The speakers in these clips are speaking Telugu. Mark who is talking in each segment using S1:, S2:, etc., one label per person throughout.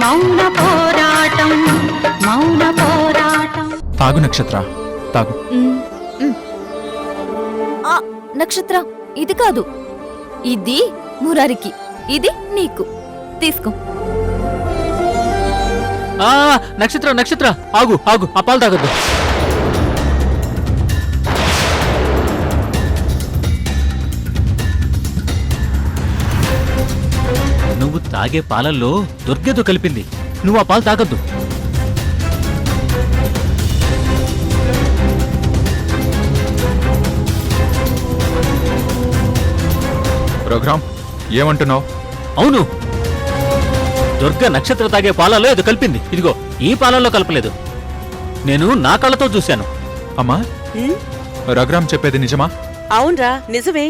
S1: మౌన పోరాటం మౌన పోరాటం.
S2: తాగు నక్షత్ర, తాగు.
S3: నక్షత్ర, ఇది కాదు, ఇది మురారికి, ఇది నీకు. తీసుకో.
S4: నక్షత్ర నక్షత్ర, ఆగు ఆగు, ఆ పాలు తాగద్దు. నువ్వు తాగే పాలల్లో దుర్గేదో కలిపింది. నువ్వు ఆ పాలు తాగద్దు.
S2: ప్రోగ్రామ్ ఏమంటున్నావు?
S4: అవును, దుర్గ నక్షత్ర తాగే పాలలో ఏదో కలిపింది. ఇదిగో ఈ పాలల్లో కలపలేదు, నేను నా కళ్ళతో చూశాను.
S2: అమ్మా, రఘురామ్ చెప్పేది నిజమా?
S5: అవునరా, నిజమే.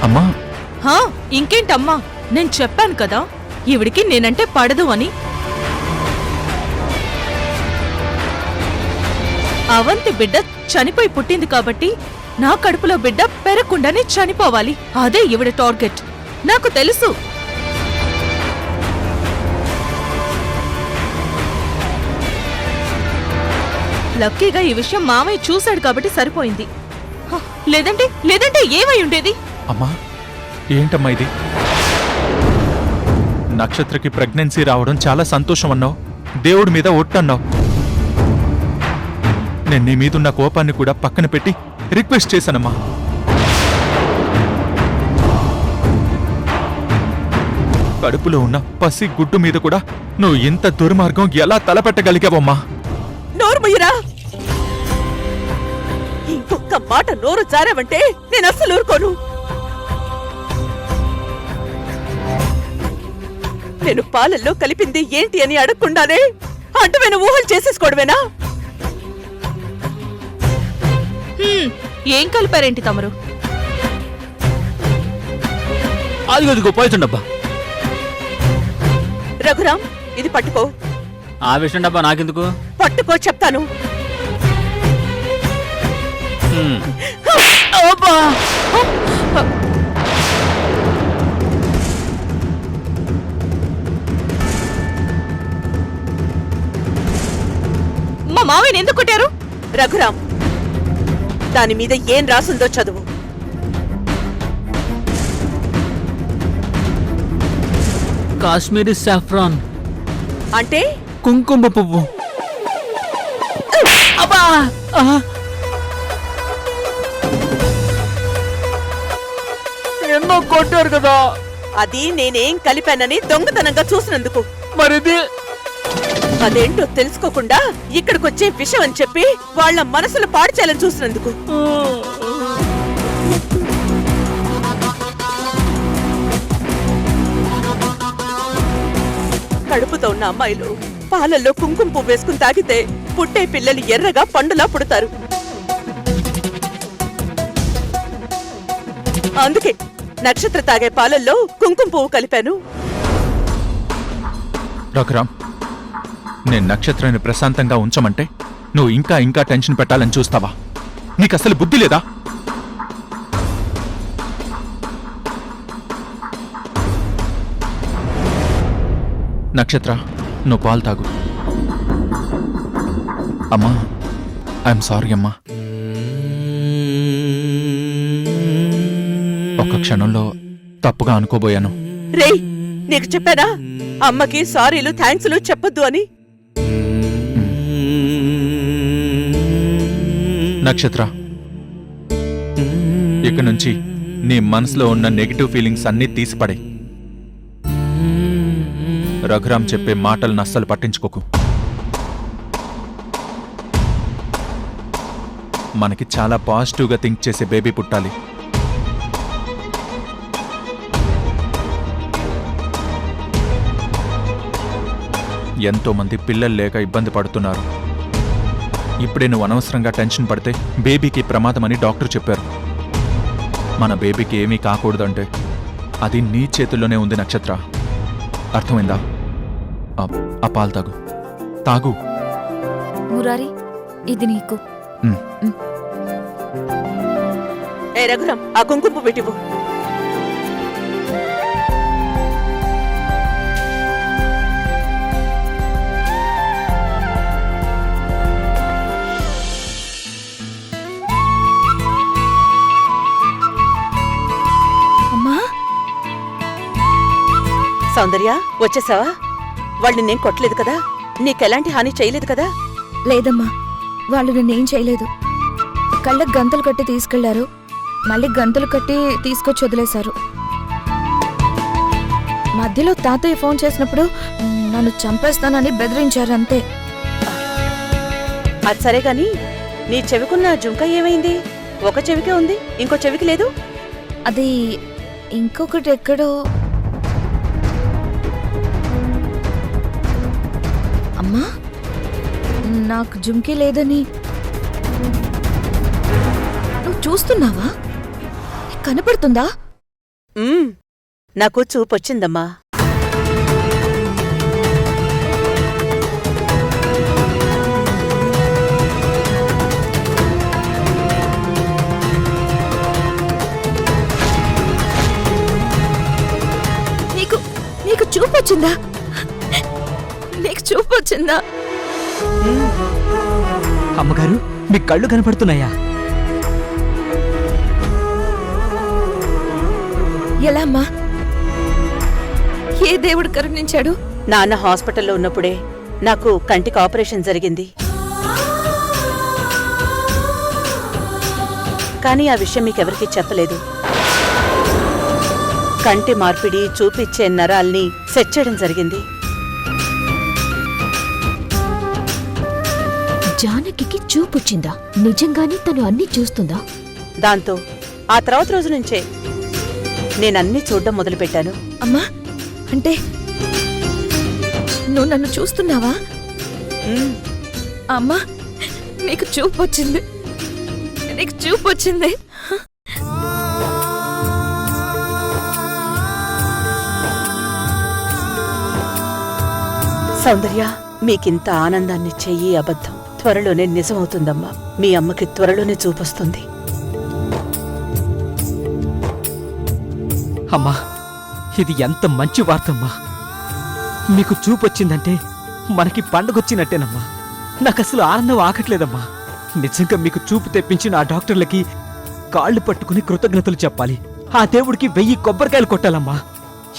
S2: అమ్మా,
S6: ఇంకేంటమ్మా, నేను చెప్పాను కదా ఈవిడికి నేనంటే పడదు అని. అవంతి బిడ్డ చనిపోయి పుట్టింది కాబట్టి నా కడుపులో బిడ్డ పెరగకుండానే చనిపోవాలి. అదే ఈవిడ టార్గెట్. నాకు తెలుసు. లక్కీగా ఈ విషయం మామయ్య చూశాడు కాబట్టి సరిపోయింది. లేదంటే ఏమై ఉండేది?
S2: అమ్మా, ఏంటమ్మా ఇది? నక్షత్రకి ప్రెగ్నెన్సీ రావడం చాలా సంతోషం అన్నావు, దేవుడి మీద ఒట్టన్నావు. నేను నీ మీదున్న కోపాన్ని కూడా పక్కన పెట్టి రిక్వెస్ట్ చేశానమ్మా. కడుపులో ఉన్న పసి గుడ్డు మీద కూడా నువ్వు ఇంత దుర్మార్గం ఎలా తలపెట్టగలిగావమ్మా?
S5: నోరుమయ్యరా, ఇంకొక మాట నోరు జారావంటే నేను అస్సలు ఊరుకోను. నేను పాలల్లో కలిపింది ఏంటి అని అడగకుండానే అడ్డమైన ఊహలు చేసేసుకోవడమేనా?
S6: ఏం కలిపారేంటి తమరు?
S4: అదిగో పోయిన డబ్బా.
S5: రఘురామ్, ఇది పట్టుకో.
S4: ఆ విషయం డబ్బా నాకెందుకు?
S5: పట్టుకో చెప్తాను.
S6: మా మావయ్యని ఎందుకు కొట్టారు?
S5: రఘురామ్, దాని మీద ఏం రాసుందో చదువు.
S4: కాశ్మీరీ సాఫ్రాన్
S5: అంటే
S4: కుంకుమ పువ్వు. అబ్బా, ఎన్నో కొట్టారు కదా.
S5: అది నేనేం కలిపానని దొంగతనంగా చూసినందుకు.
S4: మరిది
S5: అదేంటో తెలుసుకోకుండా ఇక్కడికొచ్చే విషయం అని చెప్పి వాళ్ళ మనసులు పాడు చేయాలని చూసినందుకు. కడుపుతో ఉన్న అమ్మాయిలు పాలల్లో కుంకుమ పువ్వు వేసుకుని తాగితే పుట్టే పిల్లలు ఎర్రగా పండులా పుడతారు. అందుకే నక్షత్ర తాగే పాలల్లో కుంకుమ పువ్వు కలిపాను.
S2: రఘురామ్, నేను నక్షత్రాన్ని ప్రశాంతంగా ఉంచమంటే నువ్వు ఇంకా ఇంకా టెన్షన్ పెట్టాలని చూస్తావా? నీకు అసలు బుద్ధి లేదా? నక్షత్ర, నువ్వు పాలు తాగు. అమ్మా, ఐఎమ్ సారీ అమ్మా. ఒక్క క్షణంలో తప్పుగా అనుకోబోయాను.
S5: రేయ్, నీకు చెప్పానా అమ్మకి సారీలు థ్యాంక్స్లు చెప్పొద్దు అని?
S2: నక్షత్ర, ఇక నుంచి నీ మనసులో ఉన్న నెగిటివ్ ఫీలింగ్స్ అన్నీ తీసిపడే. రఘురామ్ చెప్పే మాటలను అస్సలు పట్టించుకోకు. మనకి చాలా పాజిటివ్గా థింక్ చేసే బేబీ పుట్టాలి. ఎంతో మంది పిల్లలు లేక ఇబ్బంది పడుతున్నారు. ఇప్పుడే నువ్వు అనవసరంగా టెన్షన్ పడితే బేబీకి ప్రమాదమని డాక్టర్ చెప్పారు. మన బేబీకి ఏమీ కాకూడదంటే అది నీ చేతుల్లోనే ఉంది నక్షత్ర. అర్థమైందా? ఆ పాలు తాగు, తాగు.
S3: మురారి, ఇది నీకు.
S5: రే రఘురాం, ఆ కుంకుమ పెట్టివు.
S3: అమ్మా
S5: సౌందర్య, వచ్చేసావా? వాళ్ళు నేను కొట్టలేదు కదా? నీకెలాంటి హాని చేయలేదు కదా?
S3: లేదమ్మా, వాళ్ళు నన్నేం చేయలేదు. కళ్ళకు గంతలు కట్టి తీసుకెళ్లారు, మళ్ళీ గంతలు కట్టి తీసుకొచ్చి వదిలేశారు. మధ్యలో తాతయ్య ఫోన్ చేసినప్పుడు నన్ను చంపేస్తానని బెదిరించారు అంతే.
S5: అది సరే గాని నీ చెవికున్న జుంక ఏమైంది? ఒక చెవికే ఉంది, ఇంకో చెవికి లేదు.
S3: అది ఇంకొకటి ఎక్కడో. అమ్మా, నాకు జుంకీ లేదని నువ్వు చూస్తున్నావా? నీకు కనపడుతుందా?
S5: నాకు చూపొచ్చిందమ్మా.
S3: నీకు చూపొచ్చిందా? నీకు చూపొచ్చిందా?
S7: అమ్మగారు, మీ కళ్ళు కనపడుతున్నాయా?
S3: ఎలా అమ్మా? ఏ దేవుడు కరుణించాడు?
S5: నాన్న హాస్పిటల్లో ఉన్నప్పుడే నాకు కంటికి ఆపరేషన్ జరిగింది. కానీ ఆ విషయం మీకెవరికీ చెప్పలేదు. కంటి మార్పిడి, చూపిచ్చే నరాల్ని సెట్ చేయడం జరిగింది.
S8: జానకికి చూపొచ్చిందా? నిజంగానే తను అన్ని చూస్తుందా?
S5: దాంతో ఆ తర్వాత రోజు నుంచే నేనన్నీ చూడ్డం మొదలుపెట్టాను.
S3: అమ్మా, అంటే నువ్వు నన్ను చూస్తున్నావా? అమ్మా, నీకు చూపొచ్చింది, నీకు చూపొచ్చింది.
S5: సౌందర్య, మీకింత ఆనందాన్నిచ్చే ఈ అబద్ధం త్వరలోనే నిజమవుతుందమ్మా. మీ అమ్మకి త్వరలోనే చూపొస్తుంది.
S7: అమ్మా, ఇది ఎంత మంచి వార్తమ్మా. మీకు చూపొచ్చిందంటే మనకి పండగొచ్చినట్టేనమ్మా. నాకసలు ఆనందం ఆగట్లేదమ్మా. నిజంగా మీకు చూపు తెప్పించిన ఆ డాక్టర్లకి కాళ్ళు పట్టుకుని కృతజ్ఞతలు చెప్పాలి. ఆ దేవుడికి 1000 కొబ్బరికాయలు కొట్టాలమ్మా.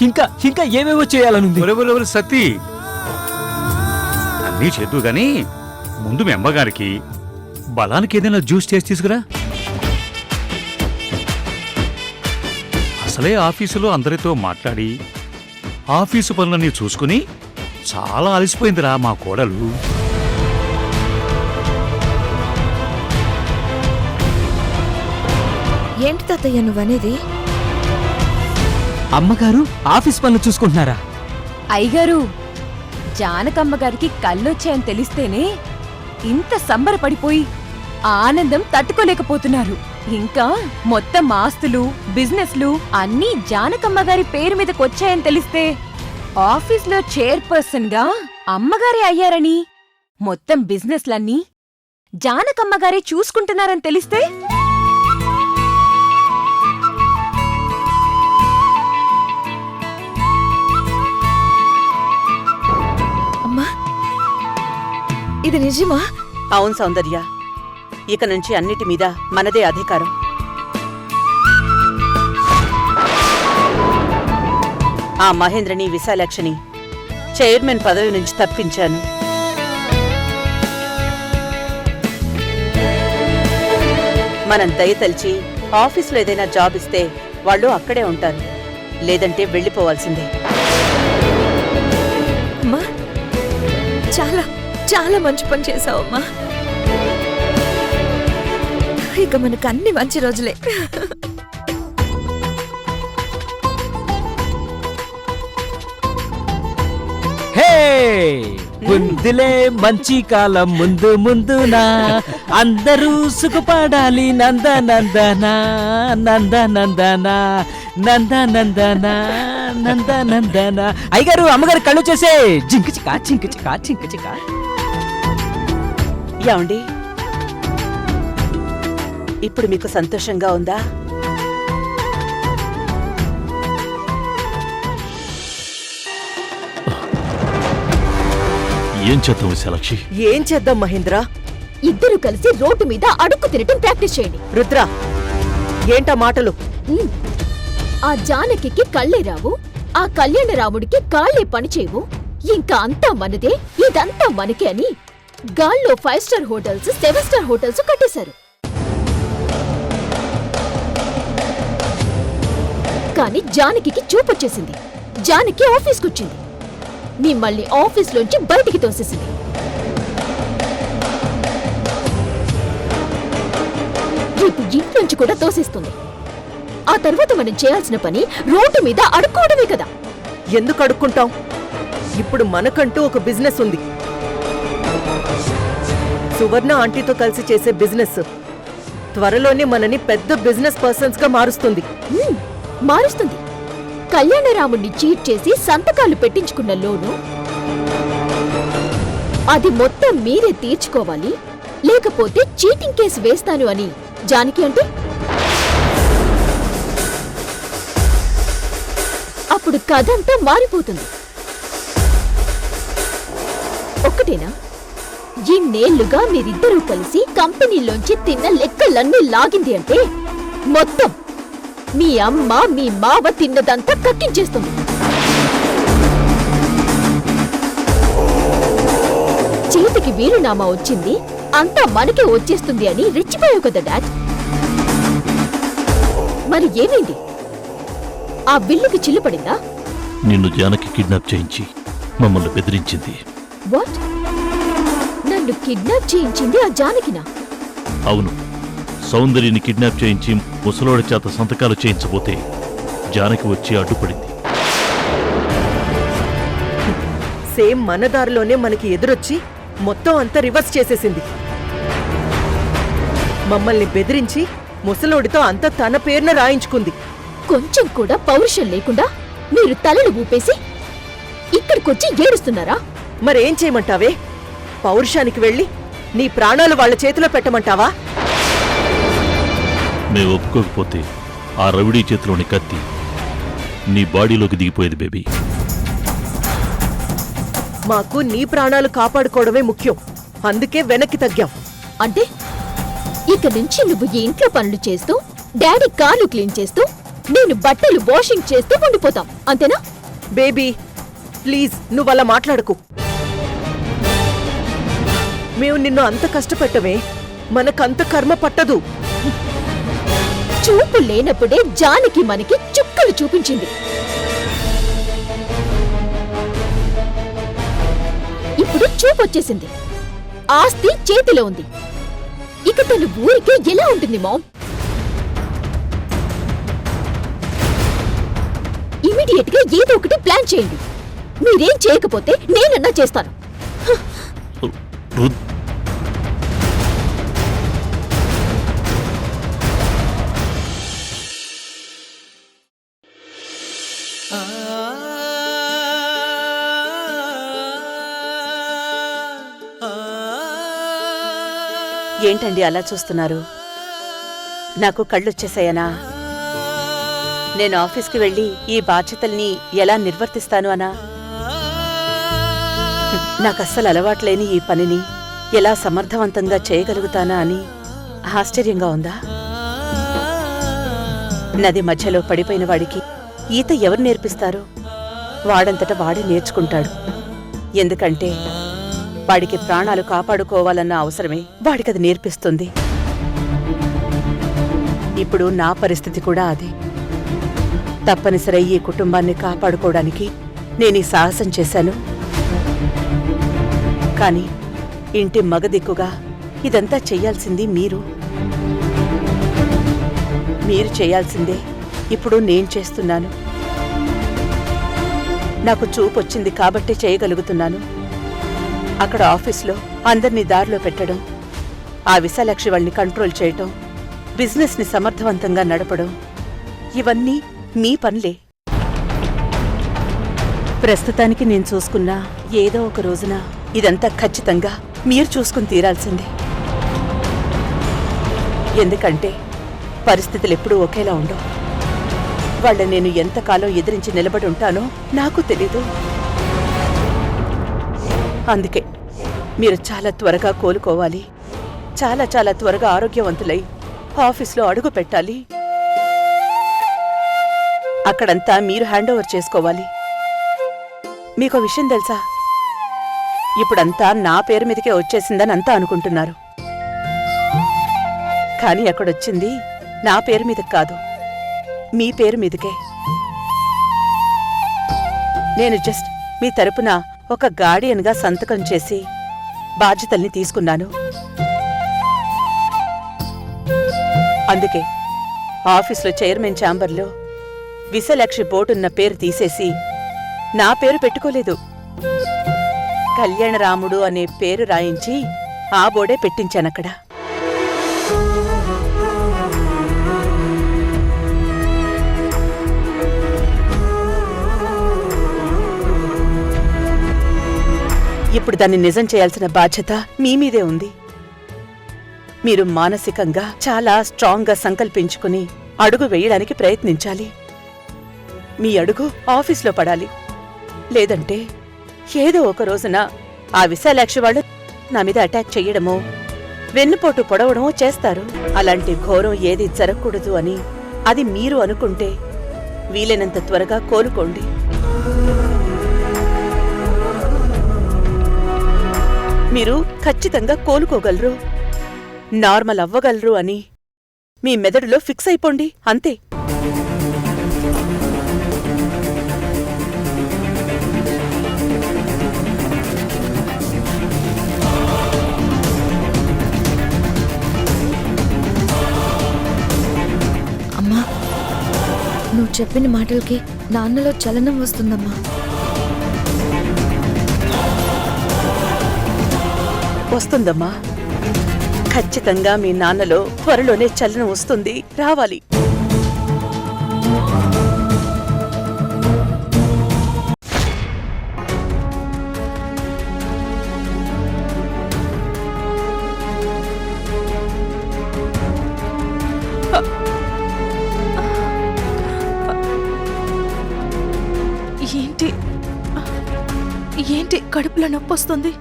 S7: ఇంకా ఇంకా ఏమేమో చేయాలనుంది.
S9: సతీ, అన్నీ చేద్దు గాని ముందు మీ అమ్మగారికి బలానికి ఏదైనా జ్యూస్ చేసి తీసుకురా. అసలే ఆఫీసులో అందరితో మాట్లాడి ఆఫీసు పనులన్నీ చూసుకుని చాలా అలసిపోయిందిరా మా కోడలు.
S3: ఏంటి తాతయ్య నువ్వనేది?
S7: అమ్మగారు ఆఫీస్ పనులు చూసుకుంటున్నారా?
S8: అయ్యగారు, జానకమ్మ గారికి కళ్ళొచ్చాయని తెలిస్తేనే ఇంత సంబరపడిపోయి ఆనందం తట్టుకోలేకపోతున్నారు. ఇంకా మొత్తం ఆస్తులు, బిజినెస్లు అన్నీ జానకమ్మ గారి పేరు మీదకొచ్చాయని తెలిస్తే ఆఫీస్లో చైర్పర్సన్ గా అమ్మగారే అయ్యారని, మొత్తం బిజినెస్లన్నీ జానకమ్మ గారే చూసుకుంటున్నారని తెలిస్తే
S3: అమ్మా, ఇది నిజమా?
S5: అవును సౌందర్య, ఇక నుంచి అన్నిటి మీద మనదే అధికారం. ఆ మహేంద్రని, విశాలాక్షిని చైర్మన్ పదవి నుంచి తప్పించాను. మనం దయతలిచి ఆఫీసులో ఏదైనా జాబ్ ఇస్తే వాళ్ళు అక్కడే ఉంటారు, లేదంటే వెళ్ళిపోవాల్సిందే.
S3: అమ్మా, చాలా చాలా మంచి పని చేశావమ్మా. ఇక మనకు అన్ని మంచి రోజులే.
S7: హే, ముందులే మంచి కాలం ముందు ముందునా, అందరూ సుఖపడాలి నందనందనా, నందనందనా, నందనందనా, నందనందనా. అయ్యగారు, అమ్మగారు కళ్ళు చేసే జింకిచికా చింకిచికా చింకిచికా.
S5: యాండి, ఇప్పుడు మీకు సంతోషంగా ఉందా?
S9: ఏం చేద్దాం విశాలాక్షి?
S5: ఏం చేద్దాం మహేంద్ర?
S8: ఇద్దరు కలిసి రోడ్డు మీద అడుక్కు తినటం ప్రాక్టీస్ చేయండి.
S5: రుద్ర, ఏంటా మాటలు?
S8: ఉమ్. ఆ జానకికి కళ్ళే రావు, ఆ కళ్యాణరాముడికి కాళ్ళే పని చేయవు. ఇంకా అంతా మనదే, ఇదంతా మనకే అని గాల్లో 5 స్టార్ హోటల్స్, 7 స్టార్ హోటల్స్ కట్టేశారు. కానీ జానకికి చూపొచ్చేసింది. జానకి ఆఫీస్కొచ్చింది. మిమ్మల్ని ఆఫీస్లోంచి బయటికి తోసేసింది. రేపు ఇంట్లోంచి కూడా తోసేస్తుంది. ఆ తర్వాత మనం చేయాల్సిన పని రోడ్డు మీద అడుక్కోవడమే కదా.
S5: ఎందుకు అడుక్కుంటాం? ఇప్పుడు మనకంటూ ఒక బిజినెస్ ఉంది. సువర్ణ ఆంటీతో కలిసి చేసే బిజినెస్ త్వరలోనే మనని పెద్ద బిజినెస్ పర్సన్స్ గా మారుస్తుంది.
S8: మారుస్తుంది. కళ్యాణరాముణ్ణి చీట్ చేసి సంతకాలు పెట్టించుకున్న లోను అది మొత్తం మీరే తీర్చుకోవాలి, లేకపోతే చీటింగ్ కేసు వేస్తాను అని జానకి అంటే అప్పుడు కథంతా మారిపోతుంది. ఒక్కటేనా? ఇన్నేళ్లుగా మీరిద్దరూ కలిసి కంపెనీలోంచి తిన్న లెక్కలన్నీ లాగింది అంటే మొత్తం మీ అమ్మ మీ మావ తిన్నదంతా కక్కించేస్తుంది. చేతికి వీరునామా వచ్చింది, అంతా మనకే వచ్చేస్తుంది అని రెచ్చిపోయావు కదా డాడ్. మరి ఏమైంది? ఆ బిల్లుకి చిల్లు పడిందా?
S9: నిన్ను జానకి కిడ్నాప్ చేయించి మమ్మల్ని బెదిరించింది.
S8: వాట్? నన్ను కిడ్నాప్ చేయించింది ఆ జానకినా?
S9: అవును, సౌందర్యని కిడ్నాప్ చేయించి ముసలోడి చేత సంతకాలు చేయించబోతే జానకి వచ్చి అడ్డుపడింది.
S5: సేమ్ మన దారిలోనే మనకి ఎదురొచ్చి మొత్తం అంతా రివర్స్ చేసేసింది. మమ్మల్ని బెదిరించి ముసలోడితో అంతా తన పేరున రాయించుకుంది.
S8: కొంచెం కూడా పౌరుషం లేకుండా మీరు తలలు ఊపేసి ఇక్కడికొచ్చి ఏడుస్తున్నారా?
S5: మరేం చేయమంటావే? పౌరుషానికి వెళ్ళి నీ ప్రాణాలు వాళ్ళ చేతిలో పెట్టమంటావా?
S9: మేము ఒప్పుకోకపోతే ఆ రవిడీ చేతిలోని కత్తి నీ బాడీలోకి దిగిపోయేది బేబీ.
S5: మాకు నీ ప్రాణాలు కాపాడుకోవడమే ముఖ్యం. అందుకే వెనక్కి తగ్గాం.
S8: అంటే ఇక నుంచి నువ్వు ఈ ఇంట్లో పనులు చేస్తూ, డాడీ కార్లు క్లీన్ చేస్తూ, నేను బట్టలు వాషింగ్ చేస్తూ ఉండిపోతాం, అంతేనా?
S5: బేబీ ప్లీజ్, నువ్వలా మాట్లాడకు. మేము నిన్ను అంత కష్టపెట్టమే, మనకంత కర్మ పట్టదు.
S8: చూపు లేనప్పుడే జానకి మనకి చుక్కలు చూపించింది. ఇప్పుడు చూపొచ్చేసింది. ఆస్తి చేతిలో ఉంది. ఇక తను ఊరికే ఎలా ఉంటుంది మామ్? ఇమీడియట్ గా ఏదో ఒకటి ప్లాన్ చేయండి. మీరేం చేయకపోతే నేనన్నా చేస్తాను.
S9: రుద్
S5: ఏంటండి అలా చూస్తున్నారు? నాకు కళ్ళొచ్చేసాయనా? నేను ఆఫీస్కి వెళ్ళి ఈ బాధ్యతల్ని ఎలా నిర్వర్తిస్తాను అనా? నాకస్సలు అలవాట్లేని ఈ పనిని ఎలా సమర్థవంతంగా చేయగలుగుతానా అని ఆశ్చర్యంగా ఉందా? నది మధ్యలో పడిపోయిన వాడికి ఈత ఎవరు నేర్పిస్తారు? వాడంతట వాడే నేర్చుకుంటాడు. ఎందుకంటే వాడికి ప్రాణాలు కాపాడుకోవాలన్న అవసరమే వాడికది నేర్పిస్తుంది. ఇప్పుడు నా పరిస్థితి కూడా అదే. తప్పనిసరి ఈ కుటుంబాన్ని కాపాడుకోవడానికి నేను ఈ సాహసం చేశాను. కానీ ఇంటి మగదిక్కుగా ఇదంతా చెయ్యాల్సింది మీరు. మీరు చేయాల్సిందే ఇప్పుడు నేను చేస్తున్నాను. నాకు చూపొచ్చింది కాబట్టే చేయగలుగుతున్నాను. అక్కడ ఆఫీస్లో అందర్నీ దారిలో పెట్టడం, ఆ విశాలాక్షి వాళ్ళని కంట్రోల్ చేయటం, బిజినెస్ని సమర్థవంతంగా నడపడం, ఇవన్నీ మీ పనులే. ప్రస్తుతానికి నేను చూసుకున్నా ఏదో ఒక రోజున ఇదంతా ఖచ్చితంగా మీరు చూసుకుని తీరాల్సిందే. ఎందుకంటే పరిస్థితులు ఎప్పుడూ ఒకేలా ఉండవు. వాళ్ళని నేను ఎంతకాలం ఎదిరించి నిలబడి ఉంటానో నాకు తెలీదు. అందుకే మీరు చాలా త్వరగా కోలుకోవాలి, చాలా చాలా త్వరగా ఆరోగ్యవంతులై ఆఫీస్లో అడుగు పెట్టాలి. అక్కడంతా మీరు హ్యాండ్ ఓవర్ చేసుకోవాలి. మీకో విషయం తెలుసా? ఇప్పుడంతా నా పేరు మీదకే వచ్చేసిందని అంతా అనుకుంటున్నారు. కానీ అక్కడొచ్చింది నా పేరు మీదకి కాదు, మీ పేరు మీదకే. నేను జస్ట్ మీ తరపున ఒక గార్డియన్గా సంతకం చేసి బాధ్యతల్ని తీసుకున్నాను. అందుకే ఆఫీసులో చైర్మన్ ఛాంబర్లో విశాలాక్షి బోర్డున్న పేరు తీసేసి నా పేరు పెట్టుకోలేదు, కళ్యాణరాముడు అనే పేరు రాయించి ఆ బోర్డే పెట్టించానక్కడ. ఇప్పుడు దాన్ని నిజం చేయాల్సిన బాధ్యత మీ మీదే ఉంది. మీరు మానసికంగా చాలా స్ట్రాంగ్గా సంకల్పించుకుని అడుగు వేయడానికి ప్రయత్నించాలి. మీ అడుగు ఆఫీస్లో పడాలి. లేదంటే ఏదో ఒక రోజున ఆ విశాలాక్షి వాళ్ళు నా మీద అటాక్ చెయ్యడమో వెన్నుపోటు పొడవడమో చేస్తారు. అలాంటి ఘోరం ఏది జరగకూడదు అని అది మీరు అనుకుంటే వీలైనంత త్వరగా కోలుకోండి. మీరు ఖచ్చితంగా కోలుకోగలరు, నార్మల్ అవ్వగలరు అని మీ మెదడులో ఫిక్స్ అయిపోండి, అంతే.
S3: అమ్మా, నువ్వు చెప్పిన మాటలకి నాన్నలో చలనం వస్తుందమ్మా.
S5: వస్తుందమ్మా, ఖచ్చితంగా మీ నాన్నలో త్వరలోనే చలనం వస్తుంది, రావాలి.
S6: ఏంటి ఏంటి కడుపులో నొప్పి వస్తుంది?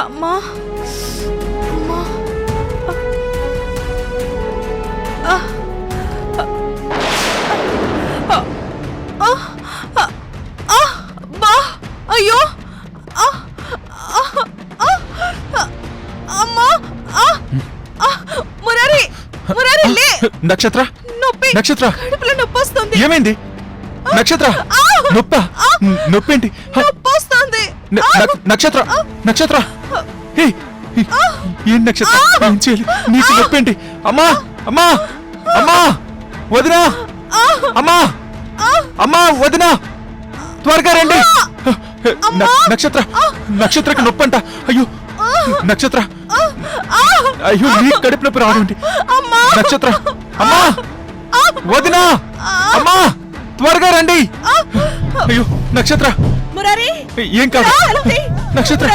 S6: అమ్మా అమ్మా, అయ్యో అమ్మా, మురారి మురారి లే.
S2: నక్షత్ర,
S6: నొప్పి,
S2: నక్షత్ర,
S6: కడుపులో నొప్పి వస్తుంది.
S2: ఏమైంది నక్షత్ర? నొప్పా? నొప్పేంటి?
S6: నొప్పి వస్తుంది.
S2: నక్షత్ర, నక్షత్ర, ఏం నక్షత్ర? ఏం చేయాలి? నీకు నొప్పేంటి? అమ్మా, అమ్మా, అమ్మా, వదినా, అమ్మా, అమ్మా, వదినా, త్వరగా రండి. నక్షత్ర, నక్షత్రకు నొప్పంట. అయ్యో నక్షత్ర, అయ్యో నీ కడుపు నొప్పి రావడం. నక్షత్ర, అమ్మా, వదినా, అమ్మా, త్వరగా రండి. అయ్యో నక్షత్ర,
S5: మురారి,
S2: ఏం కాదు. నక్షత్ర,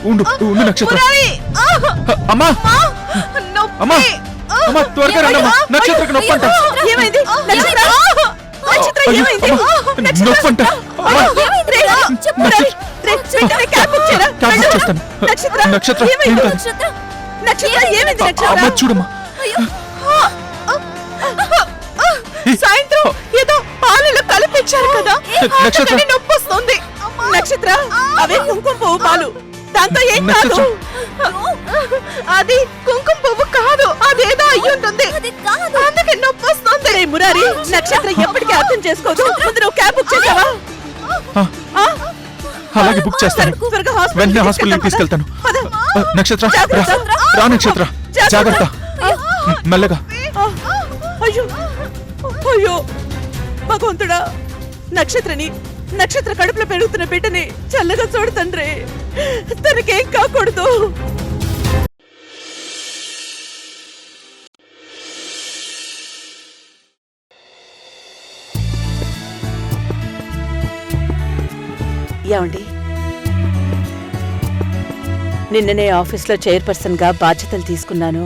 S2: ఉండు ఉండు నక్షత్ర. అమ్మా, అమ్మా, అమ్మా, త్వరగా రండి అమ్మా. నక్షత్రకు నొప్పంట.
S5: ఏమైంది? నక్షత్ర, నక్షత్ర, ఏమైంది?
S2: నొప్పంట. అమ్మా,
S5: క్యాబ్ బుక్ చేయరా?
S2: క్యాబ్ బుక్ చేస్తాను.
S5: నక్షత్ర,
S2: నక్షత్ర, ఏం
S5: ఏమైంది?
S2: కాదు.
S5: నక్షత్ర, ఏమైంది?
S2: అమ్మా
S5: నక్షత్ర,
S2: చూడమ్మా.
S6: సాయంత్రం ఏదో పాలలో కలిపించారు కదా,
S2: నక్షత్ర,
S6: అందుకని నొప్పి వస్తుంది.
S5: నక్షత్ర, అవే కుంకుమ పువ్వు పాలు, దాంతో ఏం కాదు.
S6: అది కుంకుమ పువ్వు కాదు, అదేదో అయ్యి ఉంటుంది, అందుకే నొప్పి వస్తుంది.
S5: రే మురారి, నక్షత్ర ఎప్పటికీ అర్థం చేసుకోదు. ముందు నువ్వు క్యాబ్ బుక్ చేసావా?
S2: అలాగే బుక్ చేస్తాను.
S5: త్వరగా
S2: వెంటనే హాస్పిటల్కి తీసుకెళ్తాను. నక్షత్ర, రా నక్షత్ర, జాగ్రత్త, మెల్లగా.
S5: అయ్యో అయ్యో భగవంతుడా, నక్షత్రని, నక్షత్ర కడుపులో పెరుగుతున్న బిడ్డని చల్లగా చూడు తండ్రి, తనకేం కాకూడదు. ఏమండి, నిన్ననే ఆఫీస్లో చైర్పర్సన్గా బాధ్యతలు తీసుకున్నాను.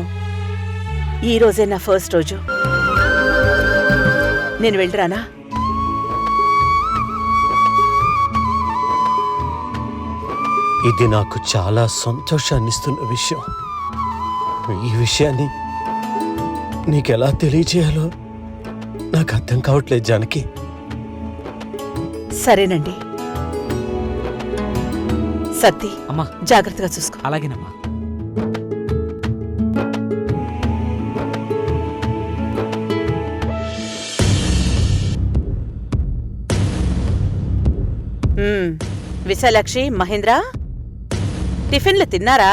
S5: ఈ రోజే నా ఫస్ట్ రోజు. నేను వెళ్ళరానా?
S10: ఇది నాకు చాలా సంతోషాన్నిస్తున్న విషయం. ఈ విషయాన్ని నీకెలా తెలియజేయాలో నాకు అర్థం కావట్లేదు జానకి.
S5: సరేనండి. సత్తి,
S7: అమ్మా
S5: జాగ్రత్తగా చూసుకో.
S7: అలాగేనమ్మా.
S5: విశాలాక్షి, మహేంద్ర, టిఫిన్లు తిన్నారా?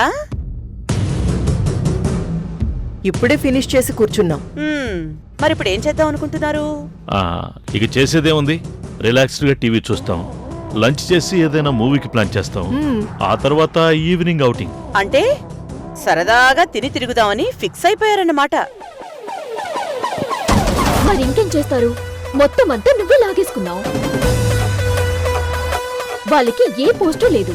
S6: ఇప్పుడే ఫినిష్ చేసి కూర్చున్నాం.
S5: మరి ఇప్పుడు ఏం చేద్దాం అనుకుంటున్నారు?
S9: ఇక చేసేదేముంది, రిలాక్స్డ్గా టీవీ చూస్తాం, లంచ్ చేసి ఏదైనా మూవీకి ప్లాన్ చేస్తాం, ఆ తర్వాత ఈవినింగ్ అవుటింగ్.
S5: అంటే సరదాగా తిని తిరుగుదామని ఫిక్స్ అయిపోయారన్నమాట.
S8: మరి ఇంకేం చేస్తారు? మొత్తం అంతా నువ్వే లాగేసుకున్నావు. వాళ్ళకి ఏ పోస్టు లేదు,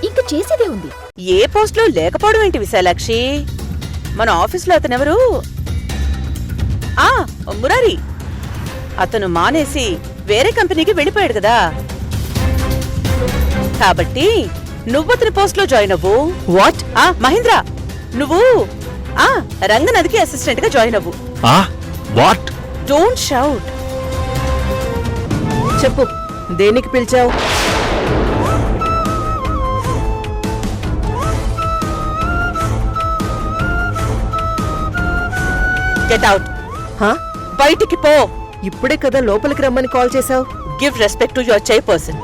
S8: ఇంక చేసేదే ఉంది.
S5: ఏ పోస్ట్లో లేకపోవడం ఏంటి విశాలాక్షి? మన ఆఫీస్లో అతనెవరు? మురారి. అతను మానేసి వేరే కంపెనీకి వెళ్ళిపోయాడు కదా. కాబట్టి నువ్వు అతని పోస్ట్లో జాయిన్ అవ్వు.
S6: వాట్?
S5: మహేంద్ర, నువ్వు రంగనదికి అసిస్టెంట్ గా జాయిన్ అవ్వు.
S9: వాట్?
S5: Don't shout.
S6: చెప్పు, దేనికి పిలిచావు?
S5: Get out. బయటికి పో.
S6: ఇప్పుడే కదా లోపలికి రమ్మని కాల్ చేశావు.
S5: Give respect to your chairperson.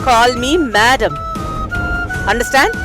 S5: Call me madam. Understand?